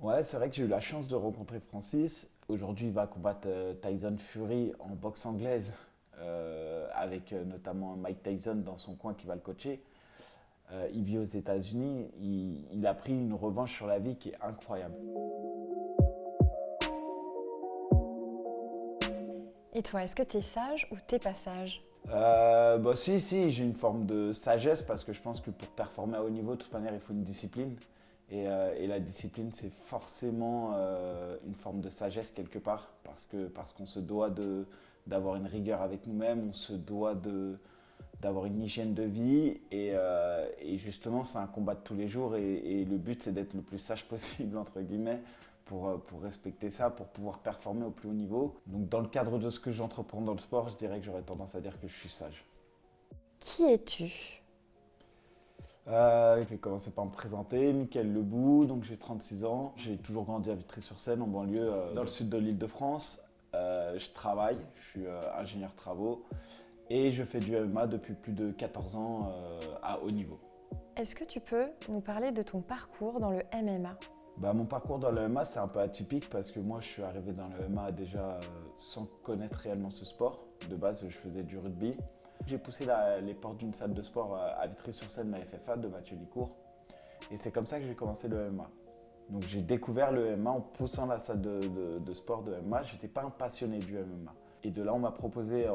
Ouais, c'est vrai que j'ai eu la chance de rencontrer Francis. Aujourd'hui, il va combattre Tyson Fury en boxe anglaise, avec notamment Mike Tyson dans son coin qui va le coacher. Il vit aux États-Unis. Il a pris une revanche sur la vie qui est incroyable. Et toi, est-ce que t'es sage ou t'es pas sage? Bah, si, j'ai une forme de sagesse parce que je pense que pour performer à haut niveau, de toute manière, il faut une discipline. Et la discipline, c'est forcément une forme de sagesse quelque part parce qu'on se doit d'avoir une rigueur avec nous-mêmes, on se doit d'avoir une hygiène de vie et justement, c'est un combat de tous les jours et le but, c'est d'être le plus sage possible, entre guillemets, pour respecter ça, pour pouvoir performer au plus haut niveau. Donc dans le cadre de ce que j'entreprends dans le sport, je dirais que j'aurais tendance à dire que je suis sage. Qui es-tu? Je vais commencer par me présenter, Mickaël Lebou, donc j'ai 36 ans, j'ai toujours grandi à Vitry-sur-Seine en banlieue, dans le sud de l'Île-de-France. Je travaille, je suis ingénieur travaux et je fais du MMA depuis plus de 14 ans à haut niveau. Est-ce que tu peux nous parler de ton parcours dans le MMA? Bah, mon parcours dans le MMA, c'est un peu atypique parce que moi, je suis arrivé dans le MMA déjà sans connaître réellement ce sport. De base, je faisais du rugby. J'ai poussé les portes d'une salle de sport à Vitry-sur-Seine, la FFA de Mathieu Licourt. Et c'est comme ça que j'ai commencé le MMA. Donc j'ai découvert le MMA en poussant la salle de sport de MMA. Je n'étais pas un passionné du MMA. Et de là, on m'a proposé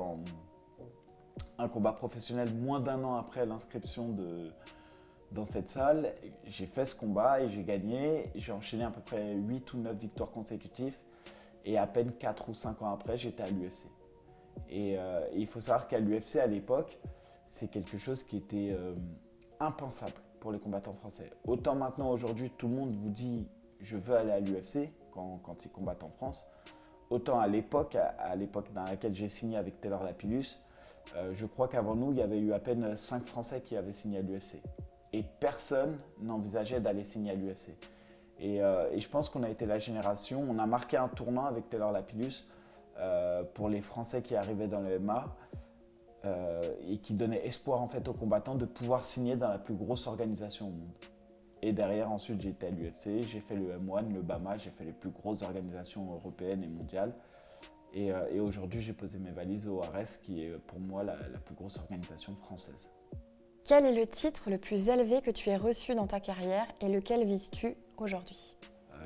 un combat professionnel moins d'un an après l'inscription dans cette salle. J'ai fait ce combat et j'ai gagné. J'ai enchaîné à peu près 8 ou 9 victoires consécutives. Et à peine 4 ou 5 ans après, j'étais à l'UFC. Et il faut savoir qu'à l'UFC, à l'époque, c'est quelque chose qui était impensable pour les combattants français. Autant maintenant, aujourd'hui, tout le monde vous dit « je veux aller à l'UFC » quand ils combattent en France. Autant à l'époque dans laquelle j'ai signé avec Taylor Lapillus, je crois qu'avant nous, il y avait eu à peine 5 Français qui avaient signé à l'UFC. Et personne n'envisageait d'aller signer à l'UFC. Et je pense qu'on a été la génération, on a marqué un tournant avec Taylor Lapillus pour les Français qui arrivaient dans le MMA et qui donnait espoir en fait aux combattants de pouvoir signer dans la plus grosse organisation au monde. Et derrière, ensuite, j'ai été à l'UFC, j'ai fait le M1, le BAMA, j'ai fait les plus grosses organisations européennes et mondiales. Et aujourd'hui, j'ai posé mes valises au RS, qui est pour moi la plus grosse organisation française. Quel est le titre le plus élevé que tu aies reçu dans ta carrière et lequel vises-tu aujourd'hui?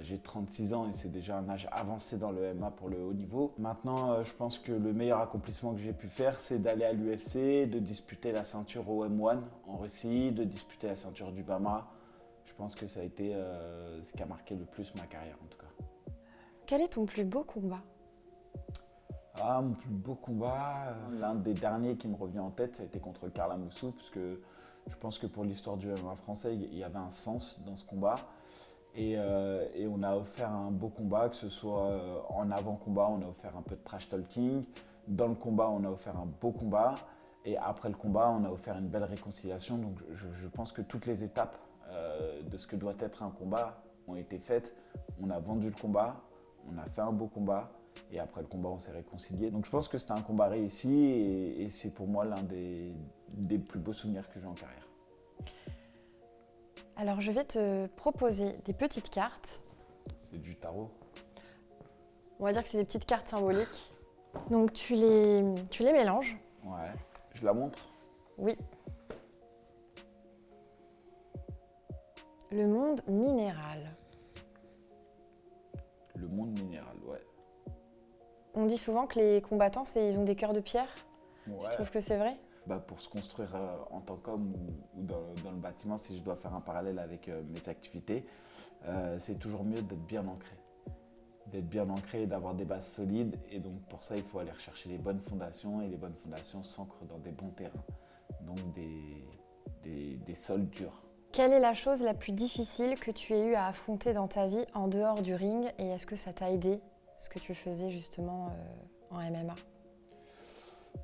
J'ai 36 ans et c'est déjà un âge avancé dans le MMA pour le haut niveau. Maintenant, je pense que le meilleur accomplissement que j'ai pu faire, c'est d'aller à l'UFC, de disputer la ceinture au M1 en Russie, de disputer la ceinture du BAMA. Je pense que ça a été ce qui a marqué le plus ma carrière en tout cas. Quel est ton plus beau combat? Ah, mon plus beau combat, l'un des derniers qui me revient en tête, ça a été contre Karl Amoussou, parce que je pense que pour l'histoire du MMA français, il y avait un sens dans ce combat. Et on a offert un beau combat, que ce soit en avant-combat, on a offert un peu de trash talking. Dans le combat, on a offert un beau combat. Et après le combat, on a offert une belle réconciliation. Donc je pense que toutes les étapes de ce que doit être un combat ont été faites. On a vendu le combat, on a fait un beau combat. Et après le combat, on s'est réconcilié. Donc je pense que c'était un combat réussi et c'est pour moi l'un des plus beaux souvenirs que j'ai en carrière. Alors je vais te proposer des petites cartes. C'est du tarot. On va dire que c'est des petites cartes symboliques. Donc tu les mélanges. Ouais. Je la montre. Oui. Le monde minéral. Le monde minéral, ouais. On dit souvent que les combattants, ils ont des cœurs de pierre. Ouais. Tu trouves que c'est vrai? Bah, pour se construire en tant qu'homme ou dans le bâtiment, si je dois faire un parallèle avec mes activités, c'est toujours mieux d'être bien ancré. D'être bien ancré et d'avoir des bases solides. Et donc pour ça, il faut aller rechercher les bonnes fondations. Et les bonnes fondations s'ancrent dans des bons terrains. Donc des sols durs. Quelle est la chose la plus difficile que tu aies eu à affronter dans ta vie en dehors du ring et est-ce que ça t'a aidé, ce que tu faisais justement en MMA?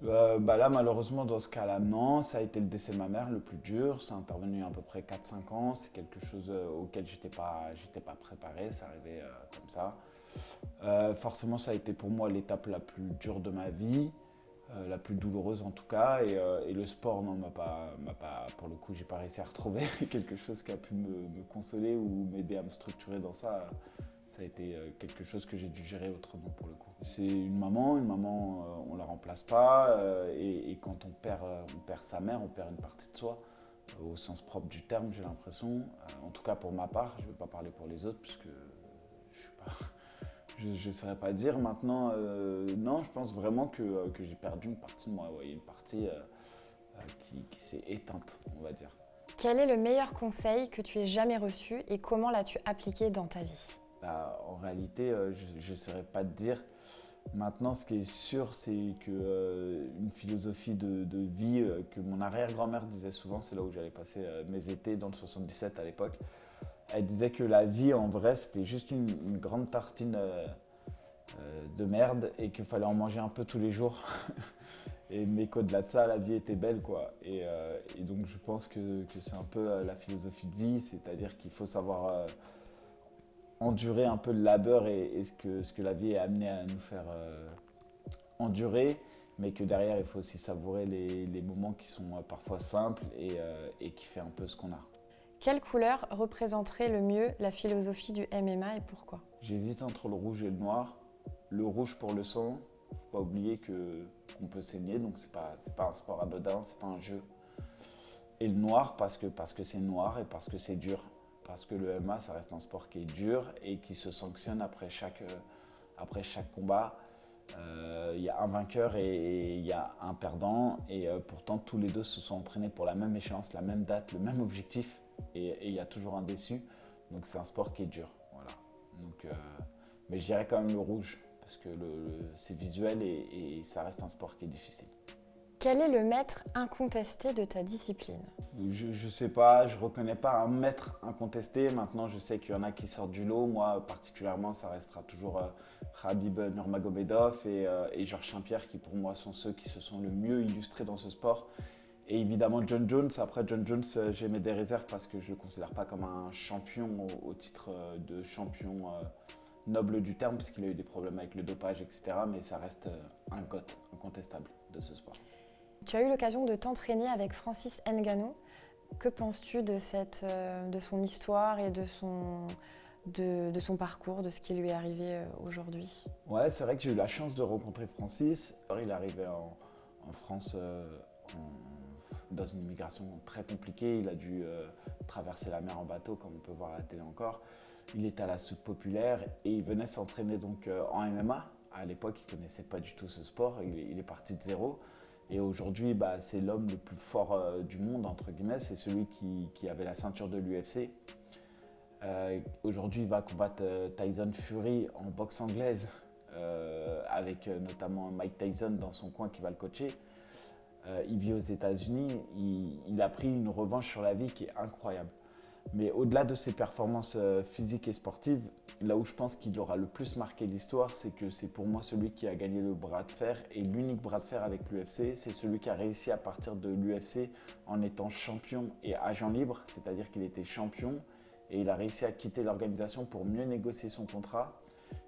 Bah là, malheureusement, dans ce cas-là, non. Ça a été le décès de ma mère, le plus dur. Ça a intervenu à peu près 4-5 ans. C'est quelque chose auquel j'étais pas préparé. Ça arrivait comme ça. Forcément, ça a été pour moi l'étape la plus dure de ma vie, la plus douloureuse en tout cas. Et le sport, non, pour le coup, j'ai pas réussi à retrouver quelque chose qui a pu me consoler ou m'aider à me structurer dans ça. Ça a été quelque chose que j'ai dû gérer autrement pour le coup. C'est une maman, on la remplace pas. Et quand on perd sa mère, on perd une partie de soi, au sens propre du terme, j'ai l'impression. En tout cas pour ma part, je ne vais pas parler pour les autres, puisque je suis pas... Je ne saurais pas dire maintenant. Non, je pense vraiment que j'ai perdu une partie de moi. Ouais, une partie qui s'est éteinte, on va dire. Quel est le meilleur conseil que tu aies jamais reçu et comment l'as-tu appliqué dans ta vie? En réalité, je ne saurais pas te dire. Maintenant, ce qui est sûr, c'est qu'une philosophie de vie que mon arrière-grand-mère disait souvent, c'est là où j'allais passer mes étés dans le 77 à l'époque. Elle disait que la vie, en vrai, c'était juste une grande tartine de merde et qu'il fallait en manger un peu tous les jours. Mais qu'au-delà de ça, la vie était belle, quoi. Et donc, je pense que c'est un peu la philosophie de vie, c'est-à-dire qu'il faut savoir endurer un peu le labeur et ce que la vie est amenée à nous faire endurer, mais que derrière, il faut aussi savourer les moments qui sont parfois simples et qui fait un peu ce qu'on a. Quelle couleur représenterait le mieux la philosophie du MMA et pourquoi? J'hésite entre le rouge et le noir. Le rouge pour le sang, il ne faut pas oublier qu'on peut saigner, donc c'est pas un sport anodin, c'est pas un jeu. Et le noir parce que c'est noir et parce que c'est dur. Parce que le MMA, ça reste un sport qui est dur et qui se sanctionne après chaque combat. Il y a un vainqueur et il y a un perdant. Et pourtant, tous les deux se sont entraînés pour la même échéance, la même date, le même objectif. Et il y a toujours un déçu. Donc c'est un sport qui est dur. Voilà. Donc, mais je dirais quand même le rouge. Parce que c'est visuel et ça reste un sport qui est difficile. Quel est le maître incontesté de ta discipline? Je ne sais pas, je ne reconnais pas un maître incontesté. Maintenant, je sais qu'il y en a qui sortent du lot. Moi, particulièrement, ça restera toujours Khabib Nurmagomedov et Georges Saint-Pierre qui, pour moi, sont ceux qui se sont le mieux illustrés dans ce sport. Et évidemment, John Jones. Après, John Jones, j'ai mis des réserves parce que je ne le considère pas comme un champion au titre de champion noble du terme, puisqu'il a eu des problèmes avec le dopage, etc. Mais ça reste un GOAT incontestable de ce sport. Tu as eu l'occasion de t'entraîner avec Francis Ngannou. Que penses-tu de son histoire et de son parcours, de ce qui lui est arrivé aujourd'hui? Ouais, c'est vrai que j'ai eu la chance de rencontrer Francis. Il est arrivé en France dans une immigration très compliquée. Il a dû traverser la mer en bateau, comme on peut voir à la télé encore. Il était à la soupe populaire et il venait s'entraîner donc en MMA. À l'époque, il ne connaissait pas du tout ce sport. Il est parti de zéro. Et aujourd'hui, c'est l'homme le plus fort du monde, entre guillemets. C'est celui qui avait la ceinture de l'UFC. Aujourd'hui, il va combattre Tyson Fury en boxe anglaise, avec notamment Mike Tyson dans son coin qui va le coacher. Il vit aux États-Unis. Il a pris une revanche sur la vie qui est incroyable. Mais au-delà de ses performances physiques et sportives, là où je pense qu'il aura le plus marqué l'histoire, c'est que c'est pour moi celui qui a gagné le bras de fer et l'unique bras de fer avec l'UFC. C'est celui qui a réussi à partir de l'UFC en étant champion et agent libre, c'est-à-dire qu'il était champion et il a réussi à quitter l'organisation pour mieux négocier son contrat.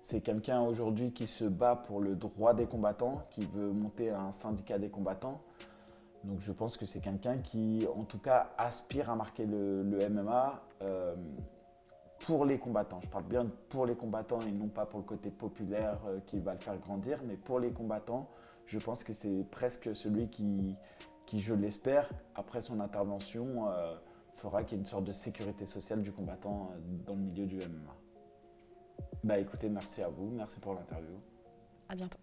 C'est quelqu'un aujourd'hui qui se bat pour le droit des combattants, qui veut monter un syndicat des combattants. Donc je pense que c'est quelqu'un qui, en tout cas, aspire à marquer le MMA pour les combattants. Je parle bien pour les combattants et non pas pour le côté populaire qui va le faire grandir, mais pour les combattants, je pense que c'est presque celui qui, je l'espère, après son intervention, fera qu'il y ait une sorte de sécurité sociale du combattant dans le milieu du MMA. Écoutez, merci à vous, merci pour l'interview. À bientôt.